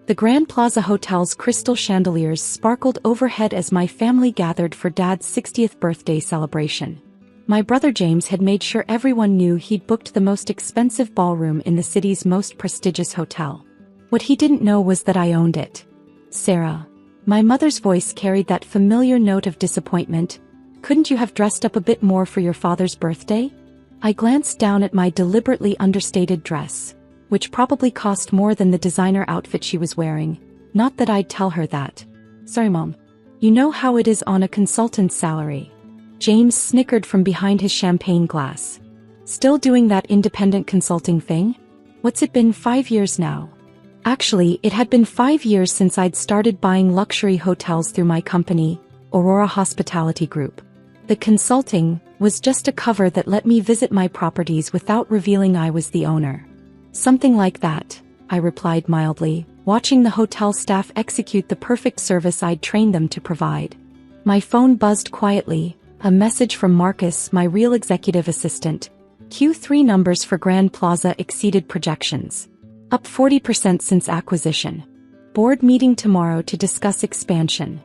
The Grand Plaza Hotel's crystal chandeliers sparkled overhead as my family gathered for Dad's 60th birthday celebration. My brother James had made sure everyone knew he'd booked the most expensive ballroom in the city's most prestigious hotel. What he didn't know was that I owned it. "Sarah." My mother's voice carried that familiar note of disappointment. "Couldn't you have dressed up a bit more for your father's birthday?" I glanced down at my deliberately understated dress, which probably cost more than the designer outfit she was wearing. Not that I'd tell her that. "Sorry, Mom. You know how it is on a consultant's salary." James snickered from behind his champagne glass. "Still doing that independent consulting thing? What's it been, 5 years now?" Actually, it had been 5 years since I'd started buying luxury hotels through my company, Aurora Hospitality Group. The consulting was just a cover that let me visit my properties without revealing I was the owner. "Something like that," I replied mildly, watching the hotel staff execute the perfect service I'd trained them to provide. My phone buzzed quietly, a message from Marcus, my real executive assistant. Q3 numbers for Grand Plaza exceeded projections. Up 40% since acquisition. Board meeting tomorrow to discuss expansion.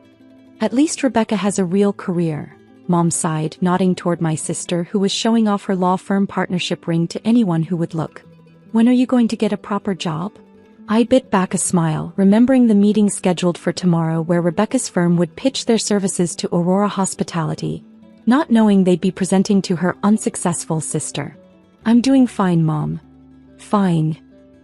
"At least Rebecca has a real career," Mom sighed, nodding toward my sister who was showing off her law firm partnership ring to anyone who would look. "When are you going to get a proper job?" I bit back a smile, remembering the meeting scheduled for tomorrow where Rebecca's firm would pitch their services to Aurora Hospitality, not knowing they'd be presenting to her unsuccessful sister. "I'm doing fine, Mom." "Fine."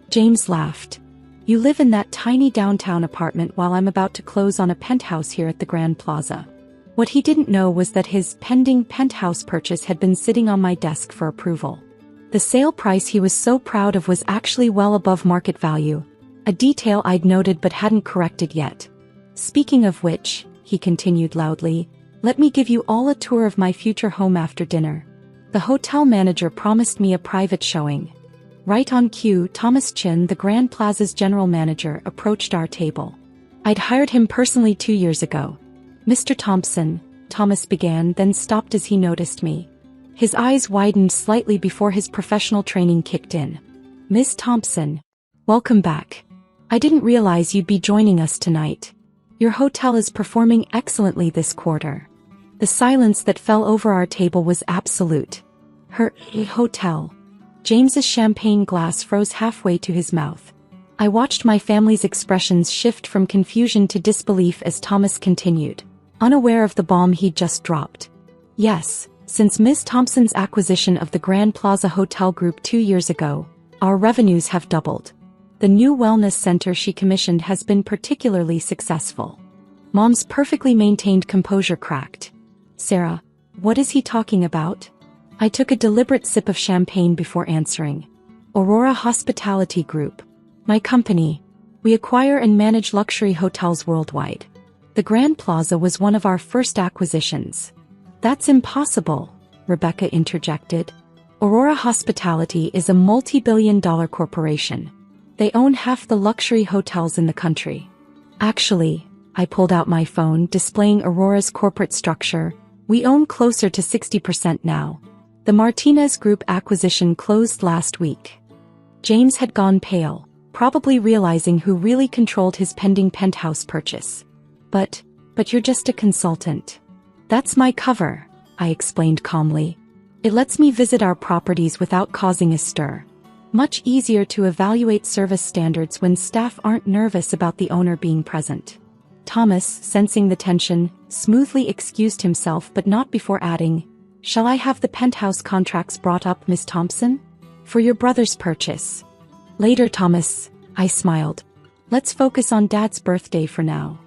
James laughed. "You live in that tiny downtown apartment while I'm about to close on a penthouse here at the Grand Plaza." What he didn't know was that his pending penthouse purchase had been sitting on my desk for approval. The sale price he was so proud of was actually well above market value, a detail I'd noted but hadn't corrected yet. "Speaking of which," he continued loudly, "let me give you all a tour of my future home after dinner. The hotel manager promised me a private showing." Right on cue, Thomas Chin, the Grand Plaza's general manager, approached our table. I'd hired him personally 2 years ago. "Mr. Thompson," Thomas began, then stopped as he noticed me. His eyes widened slightly before his professional training kicked in. "Miss Thompson, welcome back. I didn't realize you'd be joining us tonight. Your hotel is performing excellently this quarter." The silence that fell over our table was absolute. Her hotel. James's champagne glass froze halfway to his mouth. I watched my family's expressions shift from confusion to disbelief as Thomas continued, unaware of the bomb he'd just dropped. "Yes, since Ms. Thompson's acquisition of the Grand Plaza Hotel Group 2 years ago, our revenues have doubled. The new wellness center she commissioned has been particularly successful." Mom's perfectly maintained composure cracked. "Sarah, what is he talking about?" I took a deliberate sip of champagne before answering. "Aurora Hospitality Group. My company. We acquire and manage luxury hotels worldwide. The Grand Plaza was one of our first acquisitions." "That's impossible," Rebecca interjected. "Aurora Hospitality is a multi-billion-dollar corporation. They own half the luxury hotels in the country." "Actually," I pulled out my phone displaying Aurora's corporate structure, "we own closer to 60% now. The Martinez Group acquisition closed last week." James had gone pale, probably realizing who really controlled his pending penthouse purchase. But you're just a consultant." "That's my cover," I explained calmly. "It lets me visit our properties without causing a stir. Much easier to evaluate service standards when staff aren't nervous about the owner being present." Thomas, sensing the tension, smoothly excused himself but not before adding, "Shall I have the penthouse contracts brought up, Miss Thompson? For your brother's purchase." "Later, Thomas," I smiled. "Let's focus on Dad's birthday for now."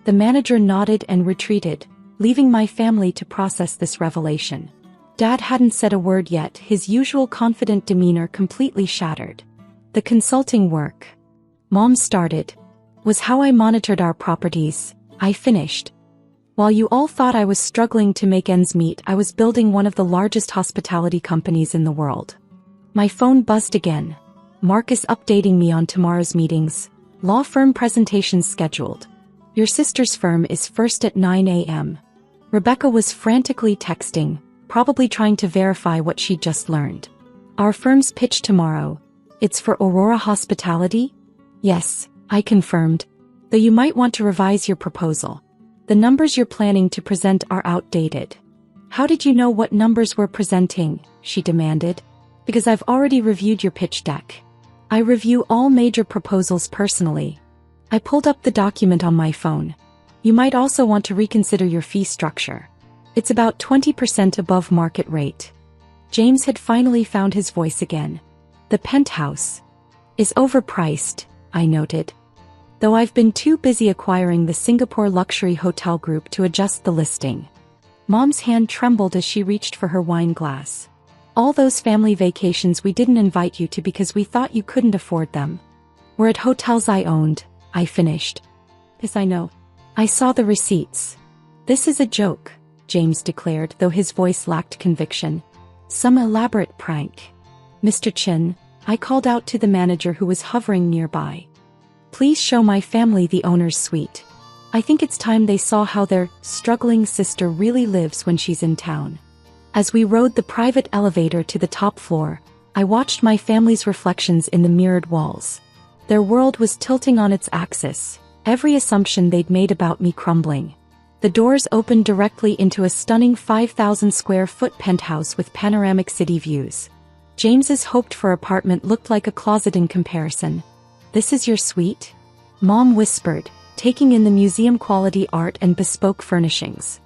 The manager nodded and retreated, leaving my family to process this revelation. Dad hadn't said a word yet, his usual confident demeanor completely shattered. "The consulting work Mom started was how I monitored our properties," I finished. "While you all thought I was struggling to make ends meet, I was building one of the largest hospitality companies in the world." My phone buzzed again. Marcus updating me on tomorrow's meetings. "Law firm presentations scheduled. Your sister's firm is first at 9 a.m. Rebecca was frantically texting, probably trying to verify what she'd just learned. "Our firm's pitch tomorrow. It's for Aurora Hospitality?" "Yes," I confirmed. Though you might want to revise your proposal. The numbers you're planning to present are outdated. How did you know what numbers we're presenting? She demanded. Because I've already reviewed your pitch deck. I review all major proposals personally. I pulled up the document on my phone. You might also want to reconsider your fee structure. It's about 20% above market rate. James had finally found his voice again. The penthouse is overpriced, I noted. Though I've been too busy acquiring the Singapore luxury hotel group to adjust the listing. Mom's hand trembled as she reached for her wine glass. All those family vacations we didn't invite you to because we thought you couldn't afford them. We're at hotels I owned, I finished. Yes, I know. I saw the receipts. This is a joke, James declared, though his voice lacked conviction. Some elaborate prank. Mr. Chin, I called out to the manager who was hovering nearby. Please show my family the owner's suite. I think it's time they saw how their struggling sister really lives when she's in town. As we rode the private elevator to the top floor, I watched my family's reflections in the mirrored walls. Their world was tilting on its axis, every assumption they'd made about me crumbling. The doors opened directly into a stunning 5,000 square foot penthouse with panoramic city views. James's hoped-for apartment looked like a closet in comparison. This is your suite? Mom whispered, taking in the museum-quality art and bespoke furnishings.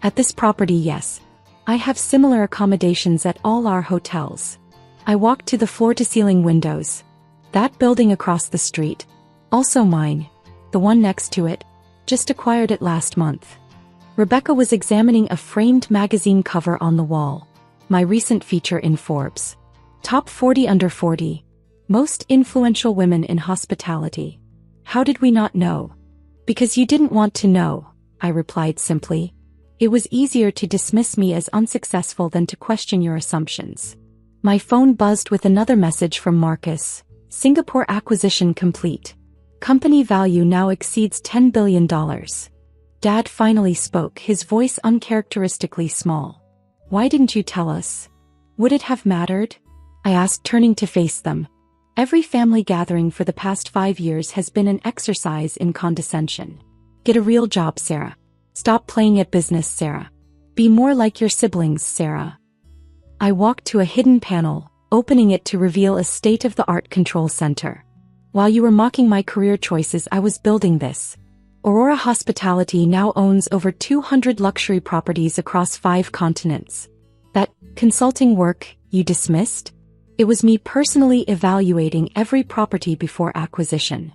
At this property, yes. I have similar accommodations at all our hotels. I walked to the floor-to-ceiling windows. That building across the street. Also mine. The one next to it. Just acquired it last month. Rebecca was examining a framed magazine cover on the wall. My recent feature in Forbes. Top 40 under 40. Most influential women in hospitality. How did we not know? Because you didn't want to know, I replied simply. It was easier to dismiss me as unsuccessful than to question your assumptions. My phone buzzed with another message from Marcus. Singapore acquisition complete. Company value now exceeds $10 billion. Dad finally spoke, his voice uncharacteristically small. Why didn't you tell us? Would it have mattered? I asked, turning to face them. Every family gathering for the past 5 years has been an exercise in condescension. Get a real job, Sarah. Stop playing at business, Sarah. Be more like your siblings, Sarah. I walked to a hidden panel, opening it to reveal a state-of-the-art control center. While you were mocking my career choices, I was building this. Aurora Hospitality now owns over 200 luxury properties across 5 continents. That consulting work you dismissed? It was me personally evaluating every property before acquisition.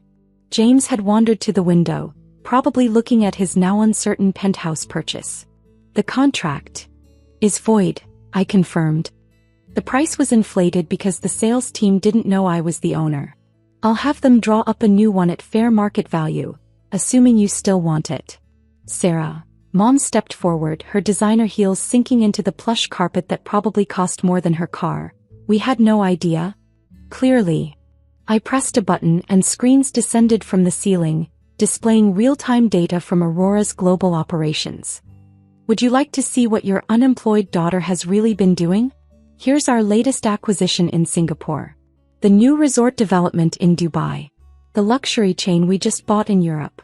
James had wandered to the window, probably looking at his now uncertain penthouse purchase. The contract is void, I confirmed. The price was inflated because the sales team didn't know I was the owner. I'll have them draw up a new one at fair market value, assuming you still want it. Sarah. Mom stepped forward, her designer heels sinking into the plush carpet that probably cost more than her car. We had no idea. Clearly. I pressed a button and screens descended from the ceiling, displaying real-time data from Aurora's global operations. Would you like to see what your unemployed daughter has really been doing? Here's our latest acquisition in Singapore. The new resort development in Dubai. The luxury chain we just bought in Europe.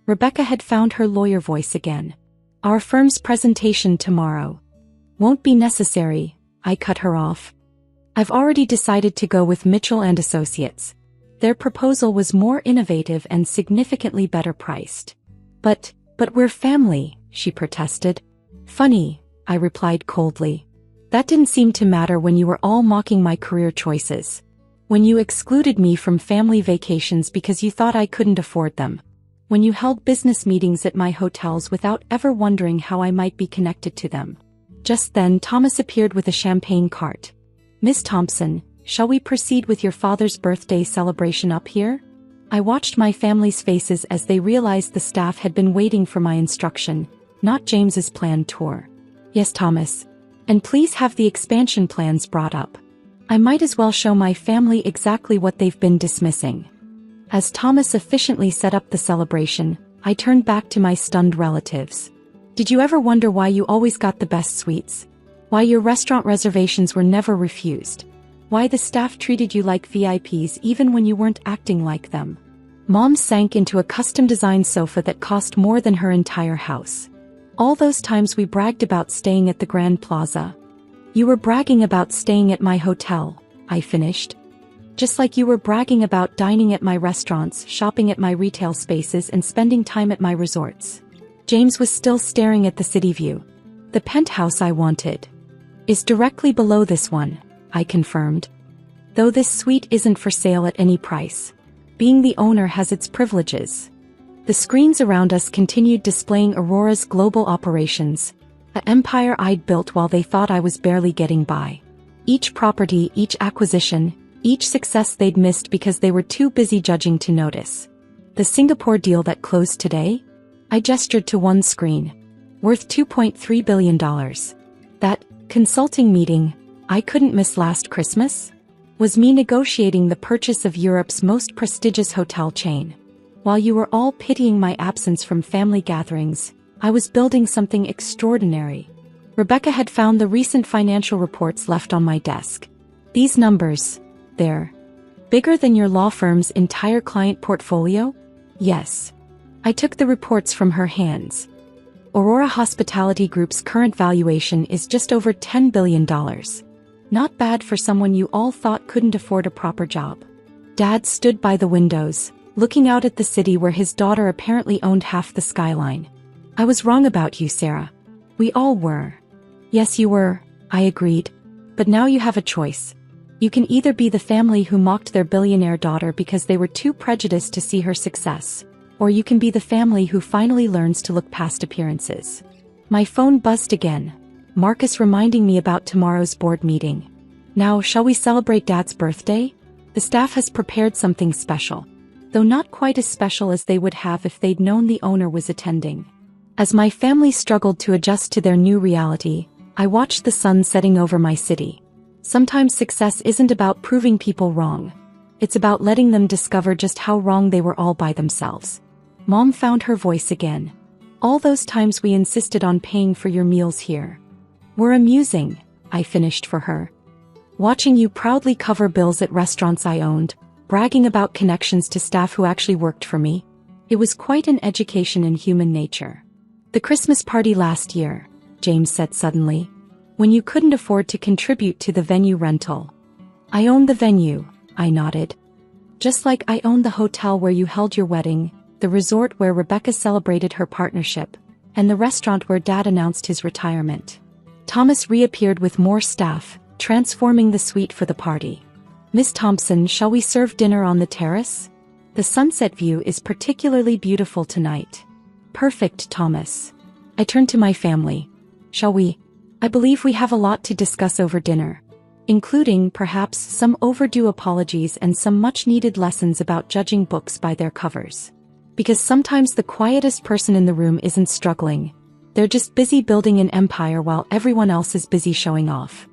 Rebecca had found her lawyer voice again. Our firm's presentation tomorrow. Won't be necessary, I cut her off. I've already decided to go with Mitchell & Associates. Their proposal was more innovative and significantly better priced. But we're family, she protested. Funny, I replied coldly. That didn't seem to matter when you were all mocking my career choices. When you excluded me from family vacations because you thought I couldn't afford them. When you held business meetings at my hotels without ever wondering how I might be connected to them. Just then Thomas appeared with a champagne cart. Miss Thompson, shall we proceed with your father's birthday celebration up here? I watched my family's faces as they realized the staff had been waiting for my instruction, not James's planned tour. Yes, Thomas. And please have the expansion plans brought up. I might as well show my family exactly what they've been dismissing. As Thomas efficiently set up the celebration, I turned back to my stunned relatives. Did you ever wonder why you always got the best suites? Why your restaurant reservations were never refused? Why the staff treated you like VIPs even when you weren't acting like them? Mom sank into a custom-designed sofa that cost more than her entire house. All those times we bragged about staying at the Grand Plaza. You were bragging about staying at my hotel, I finished. Just like you were bragging about dining at my restaurants, shopping at my retail spaces, and spending time at my resorts. James was still staring at the city view. The penthouse I wanted is directly below this one, I confirmed. Though this suite isn't for sale at any price. Being the owner has its privileges. The screens around us continued displaying Aurora's global operations, an empire I'd built while they thought I was barely getting by. Each property, each acquisition, each success they'd missed because they were too busy judging to notice. The Singapore deal that closed today? I gestured to one screen. Worth $2.3 billion. That consulting meeting I couldn't miss last Christmas? Was me negotiating the purchase of Europe's most prestigious hotel chain. While you were all pitying my absence from family gatherings, I was building something extraordinary. Rebecca had found the recent financial reports left on my desk. These numbers, they're bigger than your law firm's entire client portfolio? Yes. I took the reports from her hands. Aurora Hospitality Group's current valuation is just over $10 billion. Not bad for someone you all thought couldn't afford a proper job. Dad stood by the windows, looking out at the city where his daughter apparently owned half the skyline. I was wrong about you, Sarah. We all were. Yes, you were, I agreed. But now you have a choice. You can either be the family who mocked their billionaire daughter because they were too prejudiced to see her success, or you can be the family who finally learns to look past appearances. My phone buzzed again. Marcus reminding me about tomorrow's board meeting. Now, shall we celebrate Dad's birthday? The staff has prepared something special, though not quite as special as they would have if they'd known the owner was attending. As my family struggled to adjust to their new reality, I watched the sun setting over my city. Sometimes success isn't about proving people wrong. It's about letting them discover just how wrong they were all by themselves. Mom found her voice again. All those times we insisted on paying for your meals here were amusing, I finished for her. Watching you proudly cover bills at restaurants I owned, bragging about connections to staff who actually worked for me. It was quite an education in human nature. The Christmas party last year, James said suddenly, when you couldn't afford to contribute to the venue rental. I owned the venue, I nodded. Just like I owned the hotel where you held your wedding, the resort where Rebecca celebrated her partnership, and the restaurant where Dad announced his retirement. Thomas reappeared with more staff, transforming the suite for the party. Miss Thompson, shall we serve dinner on the terrace? The sunset view is particularly beautiful tonight. Perfect, Thomas. I turned to my family. Shall we? I believe we have a lot to discuss over dinner, including perhaps some overdue apologies and some much-needed lessons about judging books by their covers. Because sometimes the quietest person in the room isn't struggling. They're just busy building an empire while everyone else is busy showing off.